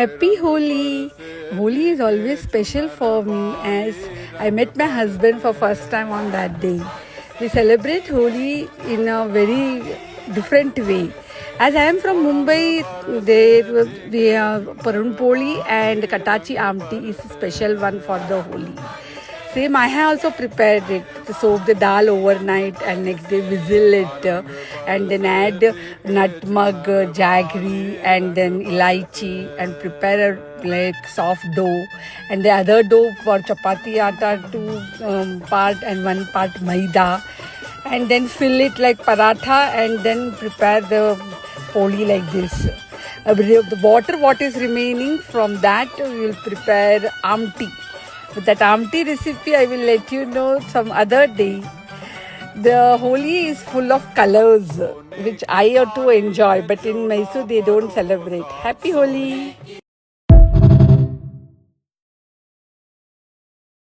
Happy Holi! Holi is always special for me as I met my husband for first time on that day. We celebrate Holi in a very different way. As I am from Mumbai, there we have Parun Poli and Katachi Amti is a special one for the Holi. Same, I have also prepared it. Soak the dal overnight and next day whistle it and then add nutmeg, jaggery and then elaichi and prepare a like soft dough. And the other dough for chapati atta, two part and one part maida. And then fill it like paratha and then prepare the poli like this. The water what is remaining from that we will prepare amti. But that amti recipe I will let you know some other day. The Holi is full of colors which I too enjoy, but in Mysore they don't celebrate. Happy Holi!